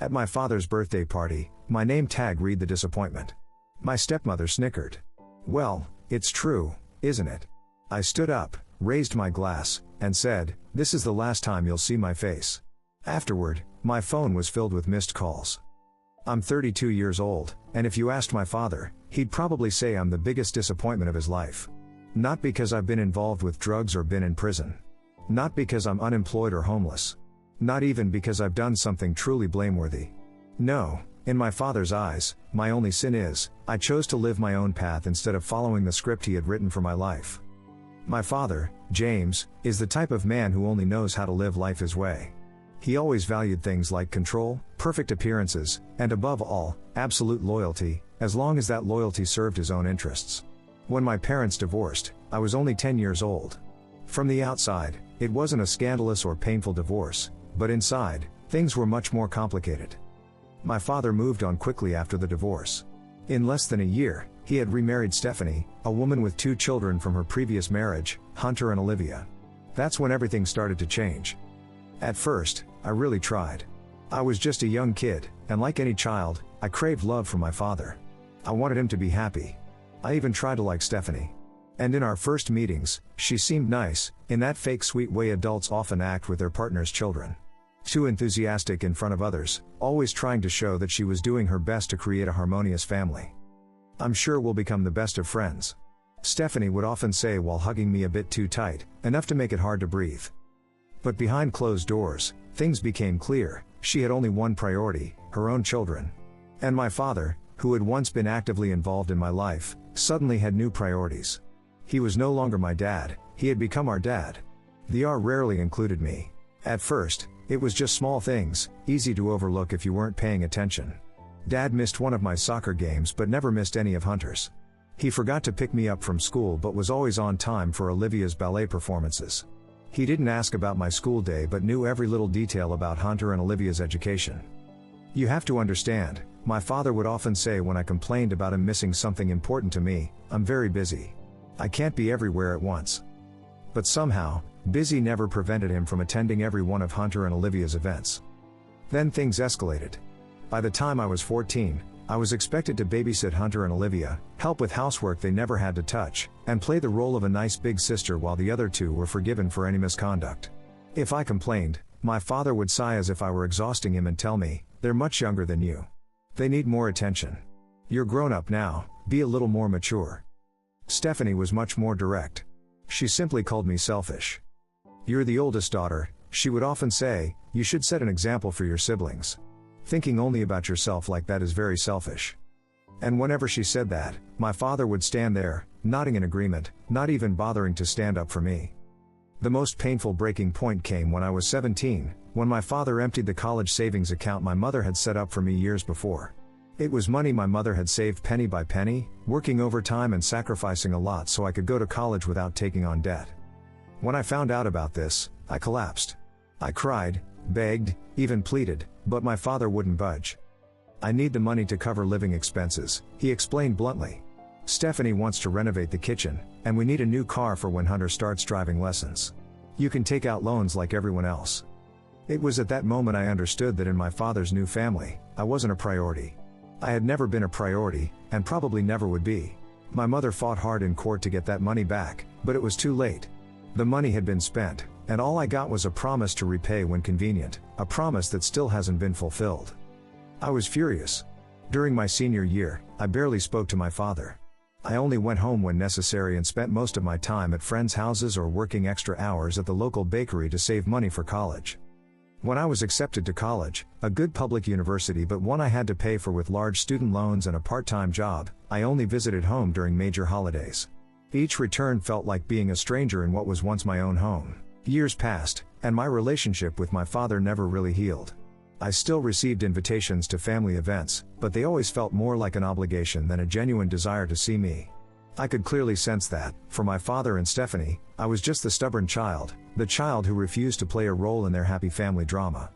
At my father's birthday party, my name tag read the disappointment. My stepmother snickered. Well, it's true, isn't it? I stood up, raised my glass, and said, "This is the last time you'll see my face." Afterward, my phone was filled with missed calls. I'm 32 years old, and if you asked my father, he'd probably say I'm the biggest disappointment of his life. Not because I've been involved with drugs or been in prison. Not because I'm unemployed or homeless. Not even because I've done something truly blameworthy. No, in my father's eyes, my only sin is, I chose to live my own path instead of following the script he had written for my life. My father, James, is the type of man who only knows how to live life his way. He always valued things like control, perfect appearances, and above all, absolute loyalty, as long as that loyalty served his own interests. When my parents divorced, I was only 10 years old. From the outside, it wasn't a scandalous or painful divorce, but inside, things were much more complicated. My father moved on quickly after the divorce. In less than a year, he had remarried Stephanie, a woman with 2 children from her previous marriage, Hunter and Olivia. That's when everything started to change. At first, I really tried. I was just a young kid, and like any child, I craved love from my father. I wanted him to be happy. I even tried to like Stephanie. And in our first meetings, she seemed nice, in that fake sweet way adults often act with their partner's children. Too enthusiastic in front of others, always trying to show that she was doing her best to create a harmonious family. "I'm sure we'll become the best of friends," Stephanie would often say while hugging me a bit too tight, enough to make it hard to breathe. But behind closed doors, things became clear. She had only one priority, her own children. And my father, who had once been actively involved in my life, suddenly had new priorities. He was no longer my dad, he had become our dad. The R rarely included me. At first, it was just small things, easy to overlook if you weren't paying attention. Dad missed one of my soccer games but never missed any of Hunter's. He forgot to pick me up from school but was always on time for Olivia's ballet performances. He didn't ask about my school day but knew every little detail about Hunter and Olivia's education. "You have to understand," my father would often say when I complained about him missing something important to me, "I'm very busy. I can't be everywhere at once." But somehow, busy never prevented him from attending every one of Hunter and Olivia's events. Then things escalated. By the time I was 14, I was expected to babysit Hunter and Olivia, help with housework they never had to touch, and play the role of a nice big sister while the other 2 were forgiven for any misconduct. If I complained, my father would sigh as if I were exhausting him and tell me, "They're much younger than you. They need more attention. You're grown up now, be a little more mature." Stephanie was much more direct. She simply called me selfish. "You're the oldest daughter," she would often say, "you should set an example for your siblings. Thinking only about yourself like that is very selfish." And whenever she said that, my father would stand there, nodding in agreement, not even bothering to stand up for me. The most painful breaking point came when I was 17, when my father emptied the college savings account my mother had set up for me years before. It was money my mother had saved penny by penny, working overtime and sacrificing a lot so I could go to college without taking on debt. When I found out about this, I collapsed. I cried, begged, even pleaded, but my father wouldn't budge. "I need the money to cover living expenses," he explained bluntly. "Stephanie wants to renovate the kitchen, and we need a new car for when Hunter starts driving lessons. You can take out loans like everyone else." It was at that moment I understood that in my father's new family, I wasn't a priority. I had never been a priority, and probably never would be. My mother fought hard in court to get that money back, but it was too late. The money had been spent, and all I got was a promise to repay when convenient, a promise that still hasn't been fulfilled. I was furious. During my senior year, I barely spoke to my father. I only went home when necessary and spent most of my time at friends' houses or working extra hours at the local bakery to save money for college. When I was accepted to college, a good public university but one I had to pay for with large student loans and a part-time job, I only visited home during major holidays. Each return felt like being a stranger in what was once my own home. Years passed, and my relationship with my father never really healed. I still received invitations to family events, but they always felt more like an obligation than a genuine desire to see me. I could clearly sense that, for my father and Stephanie, I was just the stubborn child, the child who refused to play a role in their happy family drama.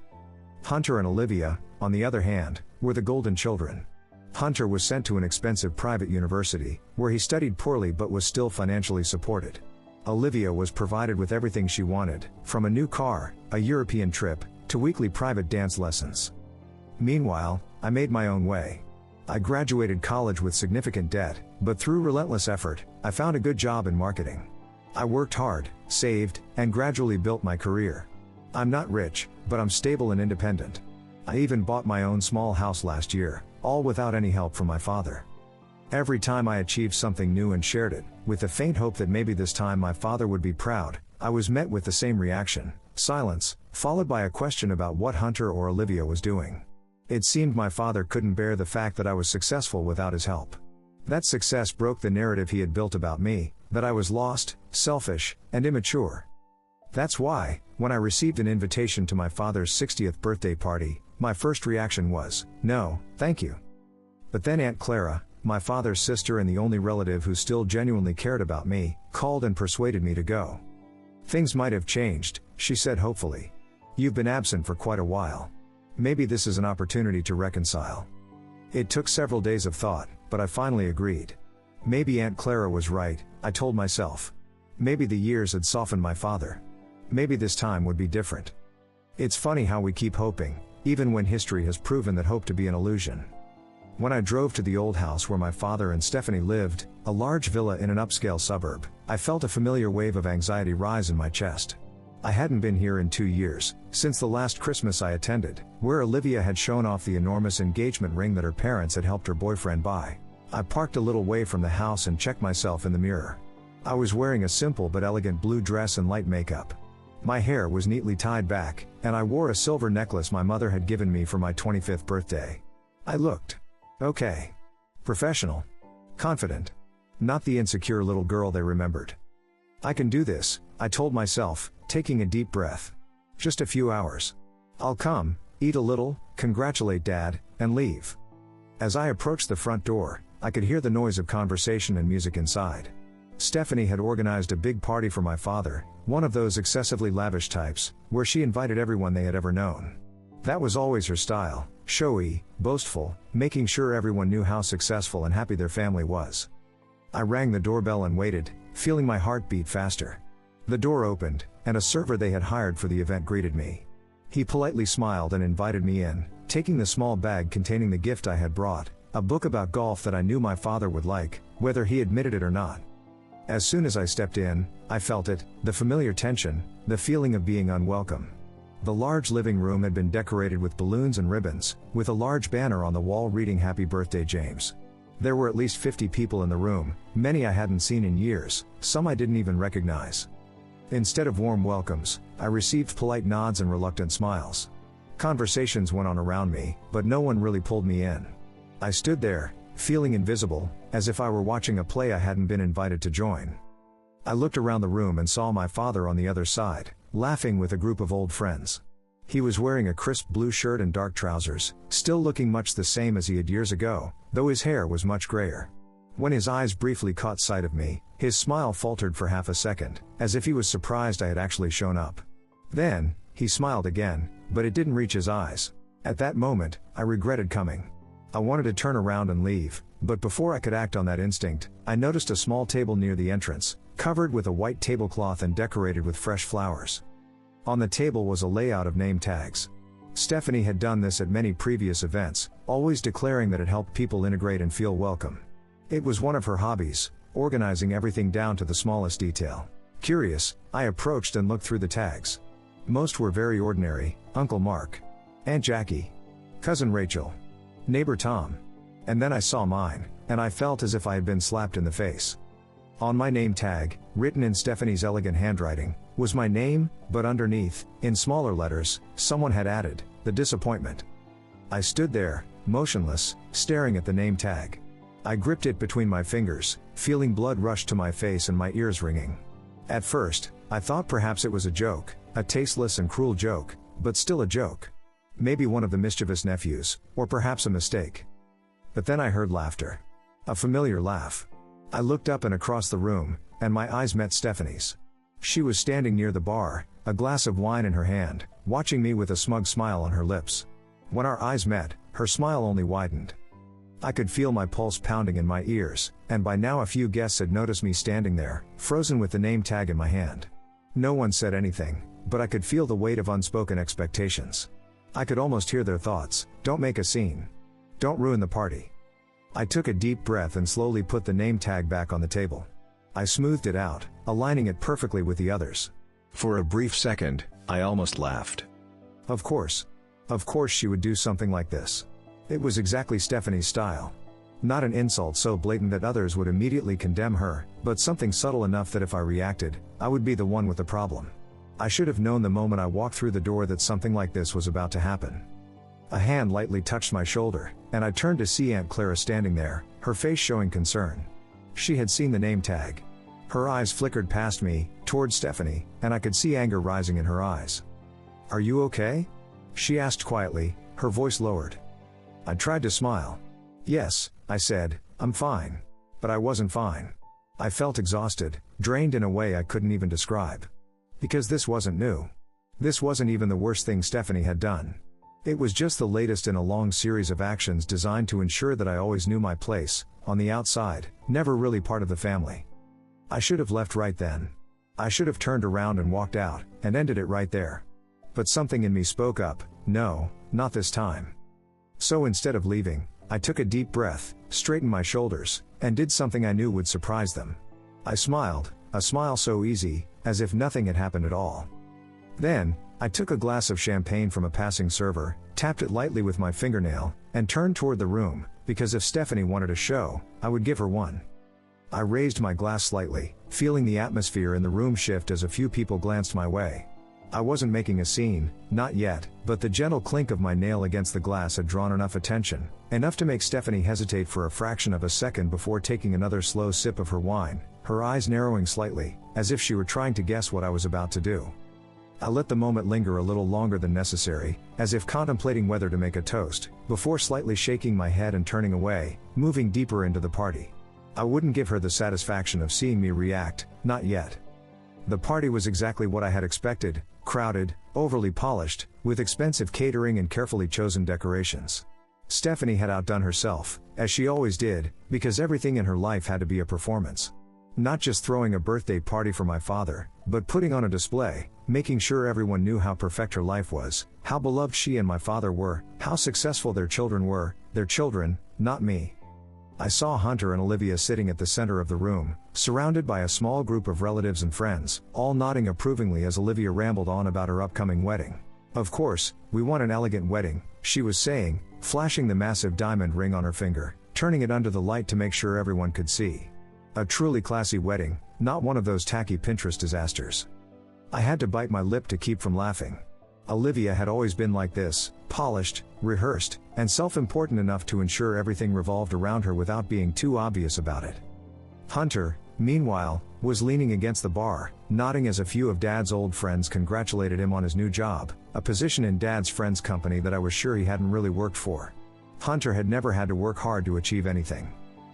Hunter and Olivia, on the other hand, were the golden children. Hunter was sent to an expensive private university, where he studied poorly but was still financially supported. Olivia was provided with everything she wanted, from a new car, a European trip, to weekly private dance lessons. Meanwhile, I made my own way. I graduated college with significant debt, but through relentless effort, I found a good job in marketing. I worked hard, saved, and gradually built my career. I'm not rich, but I'm stable and independent. I even bought my own small house last year, all without any help from my father. Every time I achieved something new and shared it, with the faint hope that maybe this time my father would be proud, I was met with the same reaction: silence, followed by a question about what Hunter or Olivia was doing. It seemed my father couldn't bear the fact that I was successful without his help. That success broke the narrative he had built about me, that I was lost, selfish, and immature. That's why, when I received an invitation to my father's 60th birthday party, my first reaction was, no, thank you. But then Aunt Clara, my father's sister and the only relative who still genuinely cared about me, called and persuaded me to go. Things might have changed, she said hopefully. You've been absent for quite a while. Maybe this is an opportunity to reconcile. It took several days of thought, but I finally agreed. Maybe Aunt Clara was right, I told myself. Maybe the years had softened my father. Maybe this time would be different. It's funny how we keep hoping, even when history has proven that hope to be an illusion. When I drove to the old house where my father and Stephanie lived, a large villa in an upscale suburb, I felt a familiar wave of anxiety rise in my chest. I hadn't been here in 2 years, since the last Christmas I attended, where Olivia had shown off the enormous engagement ring that her parents had helped her boyfriend buy. I parked a little way from the house and checked myself in the mirror. I was wearing a simple but elegant blue dress and light makeup. My hair was neatly tied back, and I wore a silver necklace my mother had given me for my 25th birthday. I looked okay. Professional. Confident. Not the insecure little girl they remembered. I can do this, I told myself, taking a deep breath. Just a few hours. I'll come, eat a little, congratulate Dad, and leave. As I approached the front door, I could hear the noise of conversation and music inside. Stephanie had organized a big party for my father, one of those excessively lavish types, where she invited everyone they had ever known. That was always her style, showy, boastful, making sure everyone knew how successful and happy their family was. I rang the doorbell and waited, feeling my heart beat faster. The door opened, and a server they had hired for the event greeted me. He politely smiled and invited me in, taking the small bag containing the gift I had brought, a book about golf that I knew my father would like, whether he admitted it or not. As soon as I stepped in, I felt it, the familiar tension, the feeling of being unwelcome. The large living room had been decorated with balloons and ribbons, with a large banner on the wall reading "Happy Birthday, James." There were at least 50 people in the room, many I hadn't seen in years, some I didn't even recognize. Instead of warm welcomes, I received polite nods and reluctant smiles. Conversations went on around me, but no one really pulled me in. I stood there, feeling invisible, as if I were watching a play I hadn't been invited to join. I looked around the room and saw my father on the other side, laughing with a group of old friends. He was wearing a crisp blue shirt and dark trousers, still looking much the same as he had years ago, though his hair was much grayer. When his eyes briefly caught sight of me, his smile faltered for half a second, as if he was surprised I had actually shown up. Then, he smiled again, but it didn't reach his eyes. At that moment, I regretted coming. I wanted to turn around and leave, but before I could act on that instinct, I noticed a small table near the entrance, covered with a white tablecloth and decorated with fresh flowers. On the table was a layout of name tags. Stephanie had done this at many previous events, always declaring that it helped people integrate and feel welcome. It was one of her hobbies, organizing everything down to the smallest detail. Curious, I approached and looked through the tags. Most were very ordinary: Uncle Mark, Aunt Jackie, Cousin Rachel, Neighbor Tom. And then I saw mine, and I felt as if I had been slapped in the face. On my name tag, written in Stephanie's elegant handwriting, was my name, but underneath, in smaller letters, someone had added, "The disappointment." I stood there, motionless, staring at the name tag. I gripped it between my fingers, feeling blood rush to my face and my ears ringing. At first, I thought perhaps it was a joke, a tasteless and cruel joke, but still a joke. Maybe one of the mischievous nephews, or perhaps a mistake. But then I heard laughter. A familiar laugh. I looked up and across the room, and my eyes met Stephanie's. She was standing near the bar, a glass of wine in her hand, watching me with a smug smile on her lips. When our eyes met, her smile only widened. I could feel my pulse pounding in my ears, and by now a few guests had noticed me standing there, frozen with the name tag in my hand. No one said anything, but I could feel the weight of unspoken expectations. I could almost hear their thoughts. Don't make a scene. Don't ruin the party. I took a deep breath and slowly put the name tag back on the table. I smoothed it out, aligning it perfectly with the others. For a brief second, I almost laughed. Of course she would do something like this. It was exactly Stephanie's style. Not an insult so blatant that others would immediately condemn her, but something subtle enough that if I reacted, I would be the one with the problem. I should have known the moment I walked through the door that something like this was about to happen. A hand lightly touched my shoulder, and I turned to see Aunt Clara standing there, her face showing concern. She had seen the name tag. Her eyes flickered past me, towards Stephanie, and I could see anger rising in her eyes. "Are you okay?" she asked quietly, her voice lowered. I tried to smile. "Yes," I said, "I'm fine." But I wasn't fine. I felt exhausted, drained in a way I couldn't even describe. Because this wasn't new. This wasn't even the worst thing Stephanie had done. It was just the latest in a long series of actions designed to ensure that I always knew my place, on the outside, never really part of the family. I should have left right then. I should have turned around and walked out, and ended it right there. But something in me spoke up, no, not this time. So instead of leaving, I took a deep breath, straightened my shoulders, and did something I knew would surprise them. I smiled, a smile so easy, as if nothing had happened at all. Then, I took a glass of champagne from a passing server, tapped it lightly with my fingernail, and turned toward the room, because if Stephanie wanted a show, I would give her one. I raised my glass slightly, feeling the atmosphere in the room shift as a few people glanced my way. I wasn't making a scene, not yet, but the gentle clink of my nail against the glass had drawn enough attention, enough to make Stephanie hesitate for a fraction of a second before taking another slow sip of her wine, her eyes narrowing slightly, as if she were trying to guess what I was about to do. I let the moment linger a little longer than necessary, as if contemplating whether to make a toast, before slightly shaking my head and turning away, moving deeper into the party. I wouldn't give her the satisfaction of seeing me react, not yet. The party was exactly what I had expected, crowded, overly polished, with expensive catering and carefully chosen decorations. Stephanie had outdone herself, as she always did, because everything in her life had to be a performance. Not just throwing a birthday party for my father, but putting on a display, making sure everyone knew how perfect her life was, how beloved she and my father were, how successful their children were, their children, not me. I saw Hunter and Olivia sitting at the center of the room, surrounded by a small group of relatives and friends, all nodding approvingly as Olivia rambled on about her upcoming wedding. "Of course, we want an elegant wedding," she was saying, flashing the massive diamond ring on her finger, turning it under the light to make sure everyone could see. A truly classy wedding, not one of those tacky Pinterest disasters. I had to bite my lip to keep from laughing. Olivia had always been like this, polished, rehearsed, and self-important enough to ensure everything revolved around her without being too obvious about it. Hunter, meanwhile, was leaning against the bar, nodding as a few of Dad's old friends congratulated him on his new job, a position in Dad's friend's company that I was sure he hadn't really worked for. Hunter had never had to work hard to achieve anything.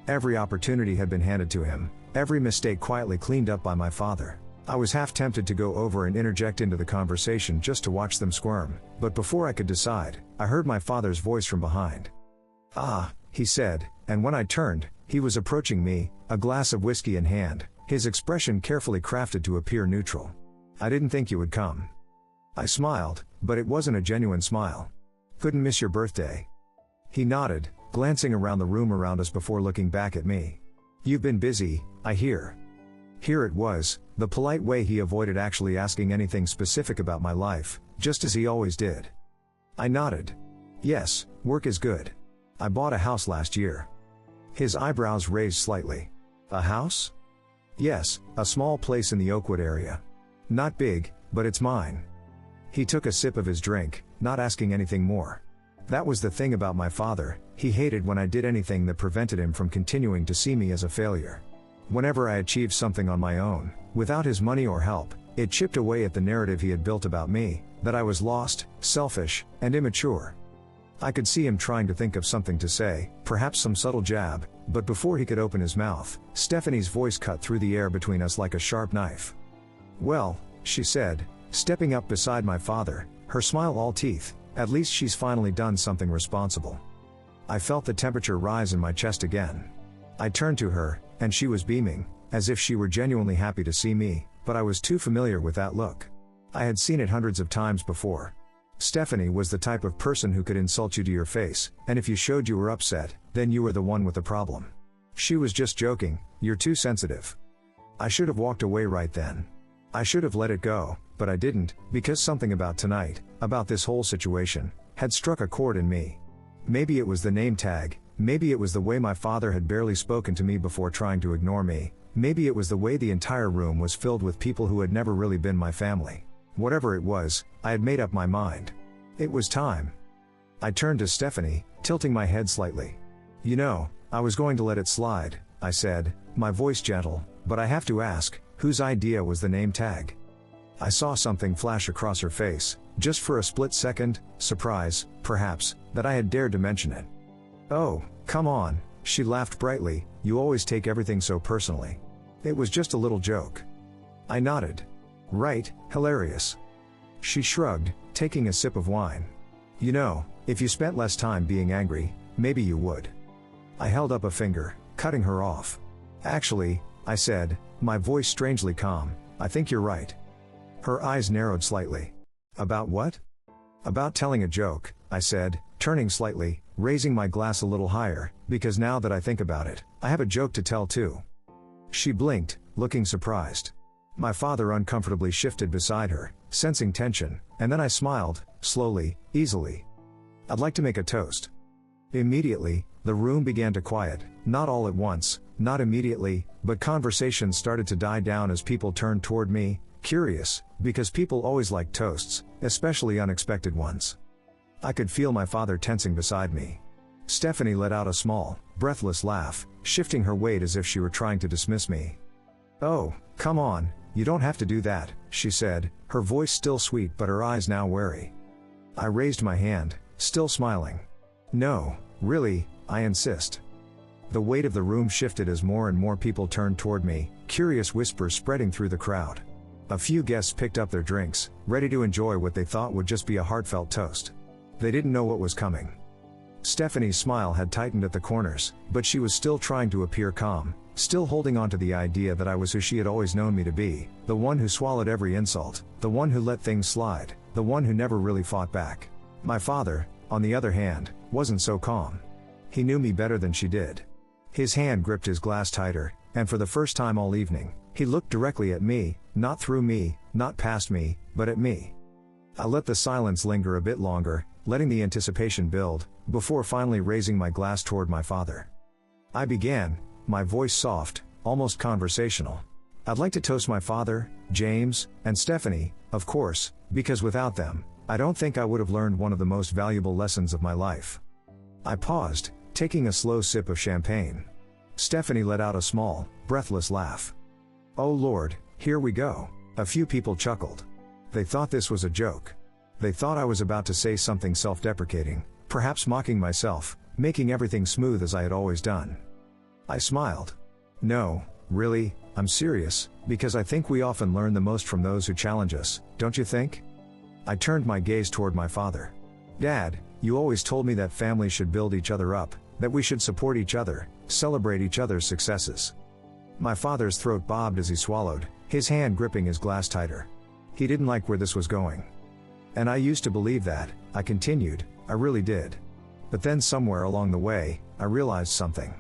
Every opportunity had been handed to him, every mistake quietly cleaned up by my father. I was half tempted to go over and interject into the conversation just to watch them squirm, but before I could decide, I heard my father's voice from behind. "Ah," he said, and when I turned, he was approaching me, a glass of whiskey in hand, his expression carefully crafted to appear neutral. "I didn't think you would come." I smiled, but it wasn't a genuine smile. "Couldn't miss your birthday." He nodded, glancing around the room around us before looking back at me. "You've been busy, I hear." Here it was, the polite way he avoided actually asking anything specific about my life, just as he always did. I nodded. "Yes, work is good. I bought a house last year." His eyebrows raised slightly. "A house?" "Yes, a small place in the Oakwood area. Not big, but it's mine." He took a sip of his drink, not asking anything more. That was the thing about my father, he hated when I did anything that prevented him from continuing to see me as a failure. Whenever I achieved something on my own, without his money or help, it chipped away at the narrative he had built about me, that I was lost, selfish, and immature. I could see him trying to think of something to say, perhaps some subtle jab, but before he could open his mouth, Stephanie's voice cut through the air between us like a sharp knife. "Well," she said, stepping up beside my father, her smile all teeth, "at least she's finally done something responsible." I felt the temperature rise in my chest again. I turned to her, and she was beaming, as if she were genuinely happy to see me, but I was too familiar with that look. I had seen it hundreds of times before. Stephanie was the type of person who could insult you to your face, and if you showed you were upset, then you were the one with the problem. She was just joking, you're too sensitive. I should have walked away right then. I should have let it go, but I didn't, because something about tonight, about this whole situation, had struck a chord in me. Maybe it was the name tag, maybe it was the way my father had barely spoken to me before trying to ignore me, maybe it was the way the entire room was filled with people who had never really been my family. Whatever it was, I had made up my mind. It was time. I turned to Stephanie, tilting my head slightly. You know, I was going to let it slide, I said, my voice gentle, but I have to ask, whose idea was the name tag? I saw something flash across her face, just for a split second, surprise, perhaps, that I had dared to mention it. Oh, come on, she laughed brightly, you always take everything so personally. It was just a little joke. I nodded. Right, hilarious. She shrugged, taking a sip of wine. You know, if you spent less time being angry, maybe you would. I held up a finger, cutting her off. Actually, I said, my voice strangely calm, I think you're right. Her eyes narrowed slightly. About what? About telling a joke, I said, turning slightly, raising my glass a little higher, because now that I think about it, I have a joke to tell too. She blinked, looking surprised. My father uncomfortably shifted beside her, sensing tension, and then I smiled, slowly, easily. I'd like to make a toast. Immediately, the room began to quiet, not all at once, not immediately, but conversations started to die down as people turned toward me, curious, because people always like toasts, especially unexpected ones. I could feel my father tensing beside me. Stephanie let out a small, breathless laugh, shifting her weight as if she were trying to dismiss me. Oh, come on, you don't have to do that, she said, her voice still sweet but her eyes now wary. I raised my hand, still smiling. No, really, I insist. The weight of the room shifted as more and more people turned toward me, curious whispers spreading through the crowd. A few guests picked up their drinks, ready to enjoy what they thought would just be a heartfelt toast. They didn't know what was coming. Stephanie's smile had tightened at the corners, but she was still trying to appear calm, still holding on to the idea that I was who she had always known me to be, the one who swallowed every insult, the one who let things slide, the one who never really fought back. My father, on the other hand, wasn't so calm. He knew me better than she did. His hand gripped his glass tighter, and for the first time all evening, he looked directly at me, not through me, not past me, but at me. I let the silence linger a bit longer, letting the anticipation build, before finally raising my glass toward my father. I began, my voice soft, almost conversational. I'd like to toast my father, James, and Stephanie, of course, because without them, I don't think I would have learned one of the most valuable lessons of my life. I paused, taking a slow sip of champagne. Stephanie let out a small, breathless laugh. Oh Lord, here we go. A few people chuckled. They thought this was a joke. They thought I was about to say something self-deprecating, perhaps mocking myself, making everything smooth as I had always done. I smiled. No, really, I'm serious, because I think we often learn the most from those who challenge us, don't you think? I turned my gaze toward my father. Dad, you always told me that families should build each other up, that we should support each other, celebrate each other's successes. My father's throat bobbed as he swallowed, his hand gripping his glass tighter. He didn't like where this was going. And I used to believe that, I continued, I really did. But then somewhere along the way, I realized something.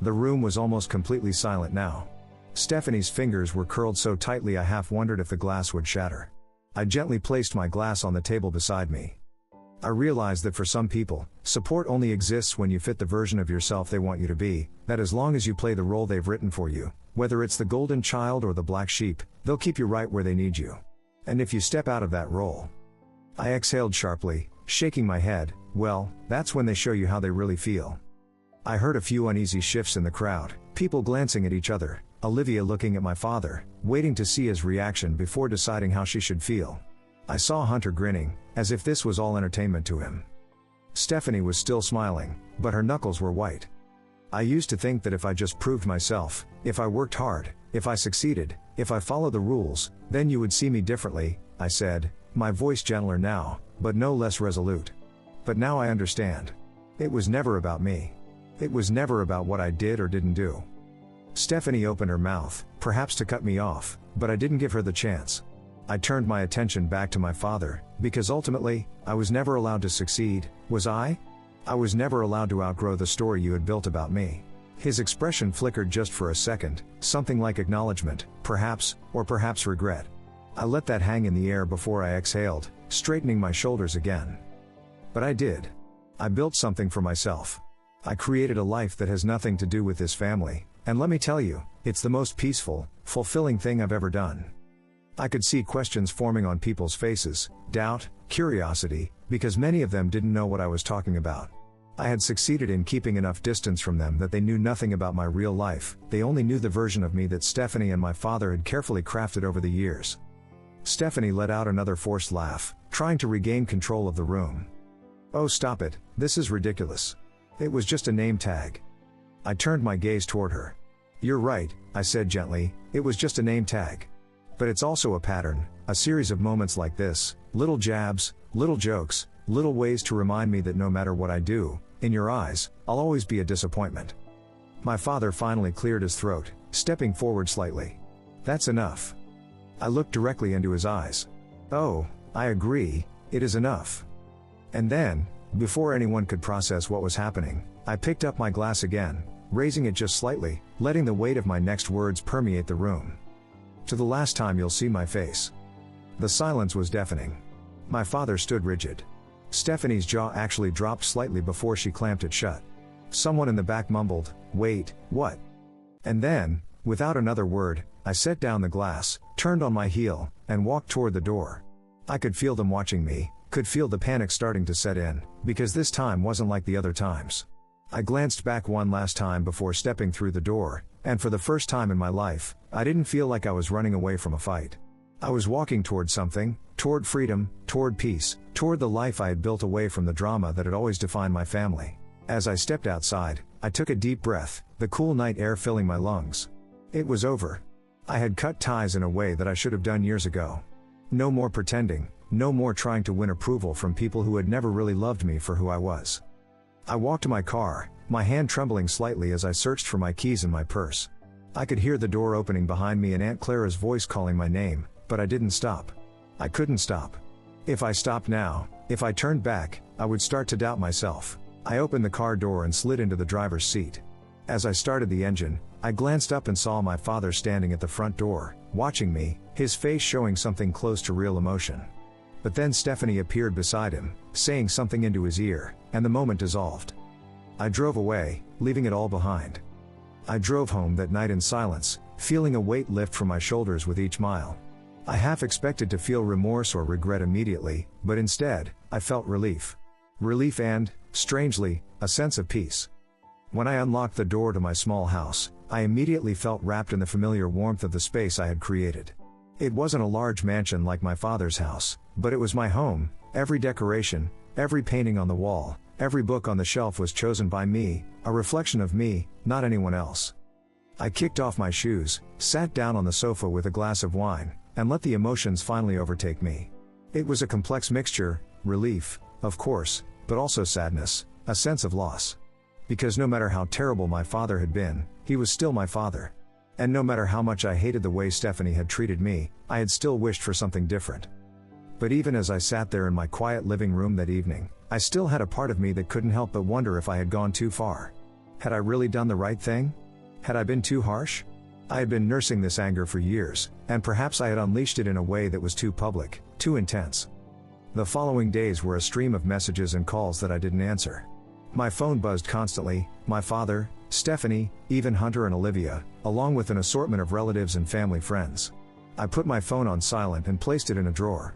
The room was almost completely silent now. Stephanie's fingers were curled so tightly I half wondered if the glass would shatter. I gently placed my glass on the table beside me. I realized that for some people, support only exists when you fit the version of yourself they want you to be, that as long as you play the role they've written for you, whether it's the golden child or the black sheep, they'll keep you right where they need you. And if you step out of that role. I exhaled sharply, shaking my head, well, that's when they show you how they really feel. I heard a few uneasy shifts in the crowd, people glancing at each other, Olivia looking at my father, waiting to see his reaction before deciding how she should feel. I saw Hunter grinning, as if this was all entertainment to him. Stephanie was still smiling, but her knuckles were white. I used to think that if I just proved myself, if I worked hard, if I succeeded, if I followed the rules, then you would see me differently, I said, my voice gentler now, but no less resolute. But now I understand. It was never about me. It was never about what I did or didn't do. Stephanie opened her mouth, perhaps to cut me off, but I didn't give her the chance. I turned my attention back to my father, because ultimately, I was never allowed to succeed, was I? I was never allowed to outgrow the story you had built about me. His expression flickered just for a second, something like acknowledgement, perhaps, or perhaps regret. I let that hang in the air before I exhaled, straightening my shoulders again. But I did. I built something for myself. I created a life that has nothing to do with this family, and let me tell you, it's the most peaceful, fulfilling thing I've ever done. I could see questions forming on people's faces, doubt, curiosity, because many of them didn't know what I was talking about. I had succeeded in keeping enough distance from them that they knew nothing about my real life, they only knew the version of me that Stephanie and my father had carefully crafted over the years. Stephanie let out another forced laugh, trying to regain control of the room. Oh, stop it, this is ridiculous. It was just a name tag. I turned my gaze toward her. You're right, I said gently, it was just a name tag. But it's also a pattern, a series of moments like this, little jabs, little jokes, little ways to remind me that no matter what I do, in your eyes, I'll always be a disappointment. My father finally cleared his throat, stepping forward slightly. That's enough. I looked directly into his eyes. Oh, I agree, it is enough. And then, before anyone could process what was happening, I picked up my glass again, raising it just slightly, letting the weight of my next words permeate the room. To the last time you'll see my face. The silence was deafening. My father stood rigid. Stephanie's jaw actually dropped slightly before she clamped it shut. Someone in the back mumbled, "Wait, what?" And then, without another word, I set down the glass, turned on my heel, and walked toward the door. I could feel them watching me, could feel the panic starting to set in, because this time wasn't like the other times. I glanced back one last time before stepping through the door, and for the first time in my life, I didn't feel like I was running away from a fight. I was walking toward something, toward freedom, toward peace, toward the life I had built away from the drama that had always defined my family. As I stepped outside, I took a deep breath, the cool night air filling my lungs. It was over. I had cut ties in a way that I should have done years ago. No more pretending, no more trying to win approval from people who had never really loved me for who I was. I walked to my car, my hand trembling slightly as I searched for my keys in my purse. I could hear the door opening behind me and Aunt Clara's voice calling my name, but I didn't stop. I couldn't stop. If I stopped now, if I turned back, I would start to doubt myself. I opened the car door and slid into the driver's seat. As I started the engine, I glanced up and saw my father standing at the front door, watching me, his face showing something close to real emotion. But then Stephanie appeared beside him, saying something into his ear, and the moment dissolved. I drove away, leaving it all behind. I drove home that night in silence, feeling a weight lift from my shoulders with each mile. I half expected to feel remorse or regret immediately, but instead, I felt relief. Relief and, strangely, a sense of peace. When I unlocked the door to my small house, I immediately felt wrapped in the familiar warmth of the space I had created. It wasn't a large mansion like my father's house, but it was my home. Every decoration, every painting on the wall, every book on the shelf was chosen by me, a reflection of me, not anyone else. I kicked off my shoes, sat down on the sofa with a glass of wine, and let the emotions finally overtake me. It was a complex mixture, relief, of course, but also sadness, a sense of loss. Because no matter how terrible my father had been, he was still my father. And no matter how much I hated the way Stephanie had treated me, I had still wished for something different. But even as I sat there in my quiet living room that evening, I still had a part of me that couldn't help but wonder if I had gone too far. Had I really done the right thing? Had I been too harsh? I had been nursing this anger for years, and perhaps I had unleashed it in a way that was too public, too intense. The following days were a stream of messages and calls that I didn't answer. My phone buzzed constantly, my father, Stephanie, even Hunter and Olivia, along with an assortment of relatives and family friends. I put my phone on silent and placed it in a drawer.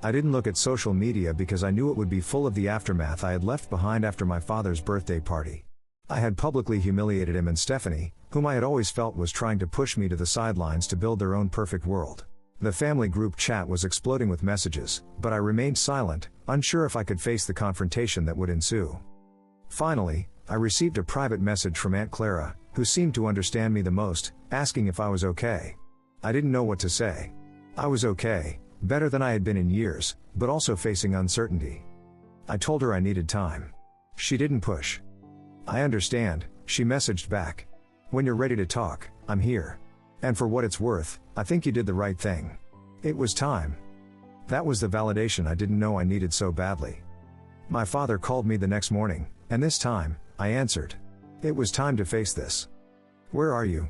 I didn't look at social media because I knew it would be full of the aftermath I had left behind after my father's birthday party. I had publicly humiliated him and Stephanie, whom I had always felt was trying to push me to the sidelines to build their own perfect world. The family group chat was exploding with messages, but I remained silent, unsure if I could face the confrontation that would ensue. Finally, I received a private message from Aunt Clara, who seemed to understand me the most, asking if I was okay. I didn't know what to say. I was okay, better than I had been in years, but also facing uncertainty. I told her I needed time. She didn't push. I understand, she messaged back. When you're ready to talk, I'm here. And for what it's worth, I think you did the right thing. It was time. That was the validation I didn't know I needed so badly. My father called me the next morning, and this time, I answered. It was time to face this. "Where are you?"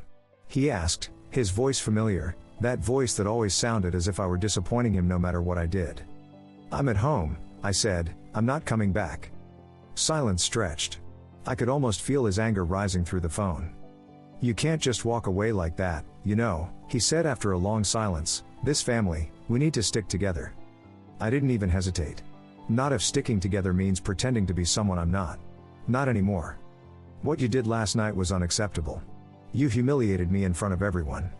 he asked, his voice familiar, that voice that always sounded as if I were disappointing him no matter what I did. "I'm at home," I said, "I'm not coming back." Silence stretched. I could almost feel his anger rising through the phone. "You can't just walk away like that, you know," he said after a long silence. "This family, we need to stick together." I didn't even hesitate. Not if sticking together means pretending to be someone I'm not. Not anymore. "What you did last night was unacceptable. You humiliated me in front of everyone.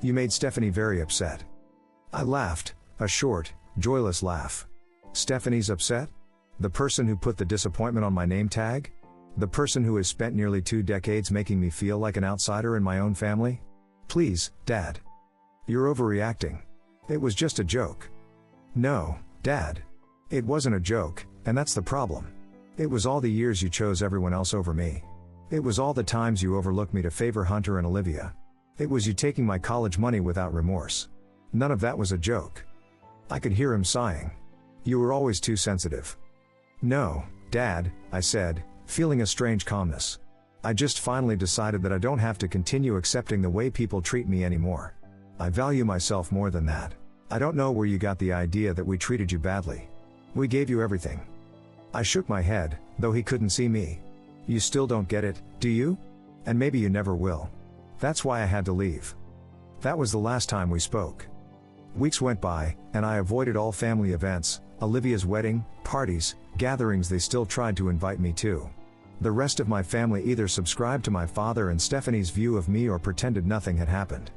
You made Stephanie very upset." I laughed, a short, joyless laugh. Stephanie's upset? The person who put the disappointment on my name tag? The person who has spent nearly 2 decades making me feel like an outsider in my own family? "Please, Dad. You're overreacting. It was just a joke." "No, Dad. It wasn't a joke, and that's the problem. It was all the years you chose everyone else over me. It was all the times you overlooked me to favor Hunter and Olivia. It was you taking my college money without remorse. None of that was a joke." I could hear him sighing. "You were always too sensitive." "No, Dad," I said, feeling a strange calmness. "I just finally decided that I don't have to continue accepting the way people treat me anymore. I value myself more than that. I don't know where you got the idea that we treated you badly. We gave you everything." I shook my head, though he couldn't see me. "You still don't get it, do you? And maybe you never will. That's why I had to leave." That was the last time we spoke. Weeks went by, and I avoided all family events, Olivia's wedding, parties, gatherings they still tried to invite me to. The rest of my family either subscribed to my father and Stephanie's view of me or pretended nothing had happened.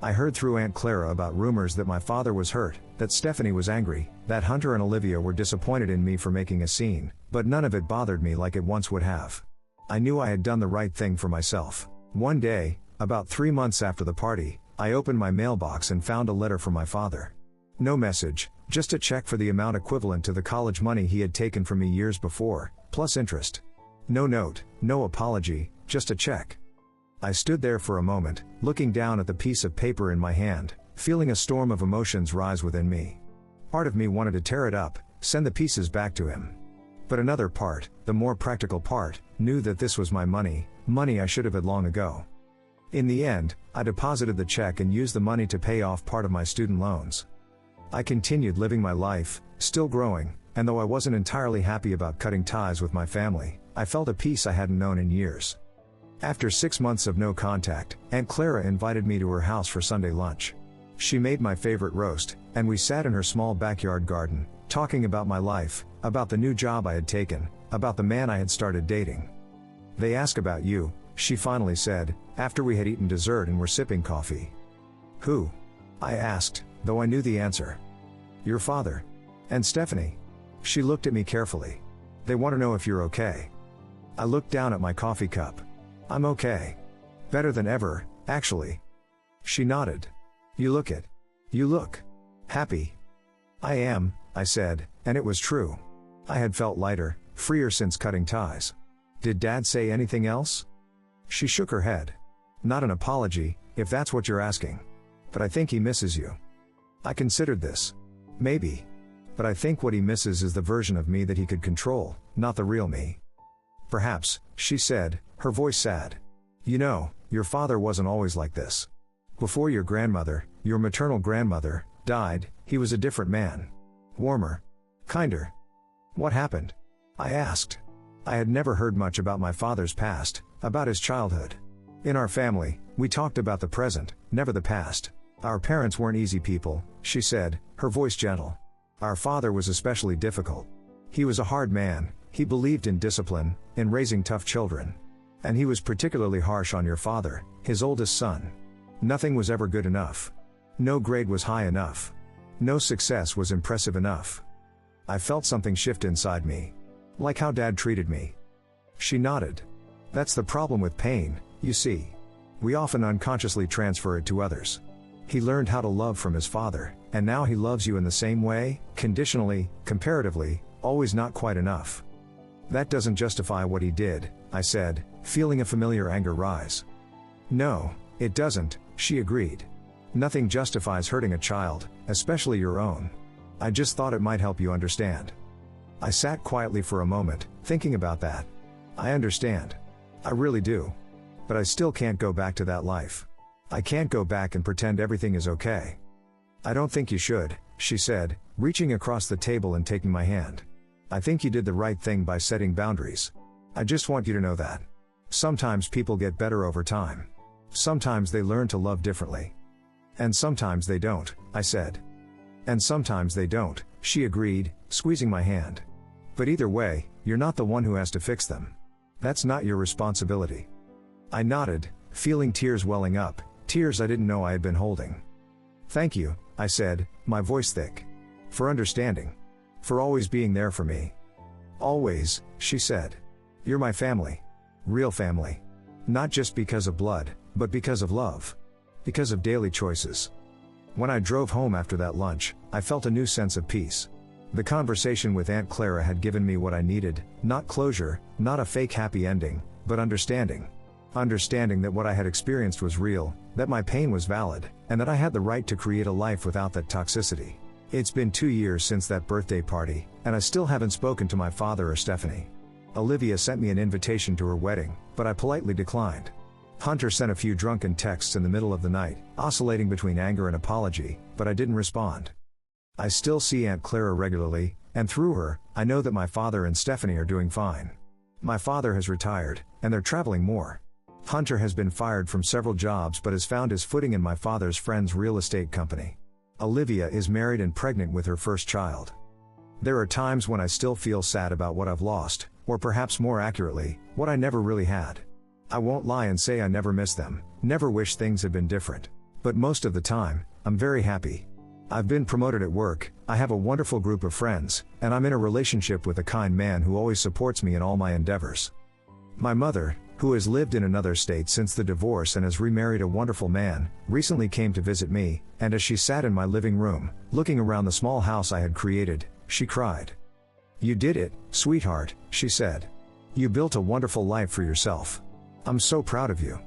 I heard through Aunt Clara about rumors that my father was hurt, that Stephanie was angry, that Hunter and Olivia were disappointed in me for making a scene, but none of it bothered me like it once would have. I knew I had done the right thing for myself. One day, about 3 months after the party, I opened my mailbox and found a letter from my father. No message, just a check for the amount equivalent to the college money he had taken from me years before, plus interest. No note, no apology, just a check. I stood there for a moment, looking down at the piece of paper in my hand, feeling a storm of emotions rise within me. Part of me wanted to tear it up, send the pieces back to him. But another part, the more practical part, knew that this was my money I should have had long ago. In the end, I deposited the check and used the money to pay off part of my student loans. I continued living my life, still growing, and though I wasn't entirely happy about cutting ties with my family, I felt a peace I hadn't known in years. After 6 months of no contact, Aunt Clara invited me to her house for Sunday lunch. She made my favorite roast, and we sat in her small backyard garden, talking about my life, about the new job I had taken, about the man I had started dating. "They ask about you," she finally said, after we had eaten dessert and were sipping coffee. "Who?" I asked, though I knew the answer. "Your father. And Stephanie." She looked at me carefully. "They want to know if you're okay." I looked down at my coffee cup. "I'm okay. Better than ever, actually." She nodded. You look happy." "I am," I said, and it was true. I had felt lighter, freer since cutting ties. "Did Dad say anything else?" She shook her head. "Not an apology, if that's what you're asking. But I think he misses you." I considered this. Maybe. But I think what he misses is the version of me that he could control, not the real me. "Perhaps," she said, her voice sad. "You know, your father wasn't always like this. Before your grandmother, your maternal grandmother, died, he was a different man. Warmer. Kinder." "What happened?" I asked. I had never heard much about my father's past, about his childhood. In our family, we talked about the present, never the past. "Our parents weren't easy people," she said, her voice gentle. "Our father was especially difficult. He was a hard man, he believed in discipline, in raising tough children. And he was particularly harsh on your father, his oldest son. Nothing was ever good enough. No grade was high enough. No success was impressive enough." I felt something shift inside me. "Like how Dad treated me." She nodded. "That's the problem with pain, you see. We often unconsciously transfer it to others. He learned how to love from his father, and now he loves you in the same way, conditionally, comparatively, always not quite enough." "That doesn't justify what he did," I said, feeling a familiar anger rise. "No, it doesn't," she agreed. Nothing justifies hurting a child, especially your own. I just thought it might help you understand. I sat quietly for a moment, thinking about that. I understand. I really do. But I still can't go back to that life. I can't go back and pretend everything is okay. I don't think you should, she said, reaching across the table and taking my hand. I think you did the right thing by setting boundaries. I just want you to know that. Sometimes people get better over time. Sometimes they learn to love differently. And sometimes they don't, I said. And sometimes they don't, she agreed, squeezing my hand. But either way, you're not the one who has to fix them. That's not your responsibility. I nodded, feeling tears welling up, tears I didn't know I had been holding. Thank you, I said, my voice thick. For understanding. For always being there for me. Always, she said. You're my family. Real family. Not just because of blood, but because of love. Because of daily choices. When I drove home after that lunch, I felt a new sense of peace. The conversation with Aunt Clara had given me what I needed, not closure, not a fake happy ending, but understanding. Understanding that what I had experienced was real, that my pain was valid, and that I had the right to create a life without that toxicity. It's been 2 years since that birthday party, and I still haven't spoken to my father or Stephanie. Olivia sent me an invitation to her wedding, but I politely declined. Hunter sent a few drunken texts in the middle of the night, oscillating between anger and apology, but I didn't respond. I still see Aunt Clara regularly, and through her, I know that my father and Stephanie are doing fine. My father has retired, and they're traveling more. Hunter has been fired from several jobs but has found his footing in my father's friend's real estate company. Olivia is married and pregnant with her first child. There are times when I still feel sad about what I've lost, or perhaps more accurately, what I never really had. I won't lie and say I never miss them, never wish things had been different. But most of the time, I'm very happy. I've been promoted at work, I have a wonderful group of friends, and I'm in a relationship with a kind man who always supports me in all my endeavors. My mother, who has lived in another state since the divorce and has remarried a wonderful man, recently came to visit me, and as she sat in my living room, looking around the small house I had created, she cried. "You did it, sweetheart," she said. "You built a wonderful life for yourself. I'm so proud of you."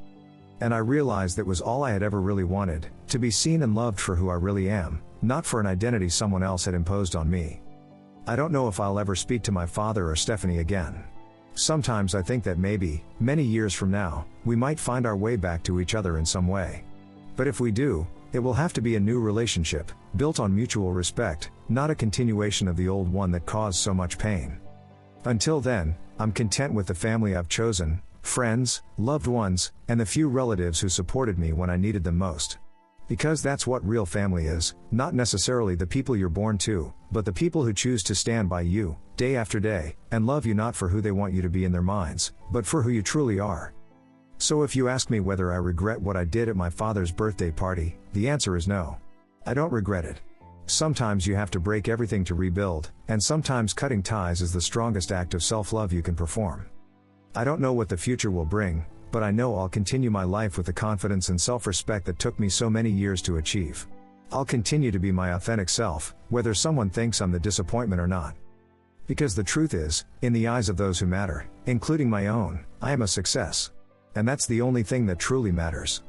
And I realized that was all I had ever really wanted, to be seen and loved for who I really am, not for an identity someone else had imposed on me. I don't know if I'll ever speak to my father or Stephanie again. Sometimes I think that maybe, many years from now, we might find our way back to each other in some way. But if we do, it will have to be a new relationship, built on mutual respect, not a continuation of the old one that caused so much pain. Until then, I'm content with the family I've chosen, friends, loved ones, and the few relatives who supported me when I needed them most. Because that's what real family is, not necessarily the people you're born to, but the people who choose to stand by you, day after day, and love you not for who they want you to be in their minds, but for who you truly are. So if you ask me whether I regret what I did at my father's birthday party, the answer is no. I don't regret it. Sometimes you have to break everything to rebuild, and sometimes cutting ties is the strongest act of self-love you can perform. I don't know what the future will bring, but I know I'll continue my life with the confidence and self-respect that took me so many years to achieve. I'll continue to be my authentic self, whether someone thinks I'm the disappointment or not. Because the truth is, in the eyes of those who matter, including my own, I am a success. And that's the only thing that truly matters.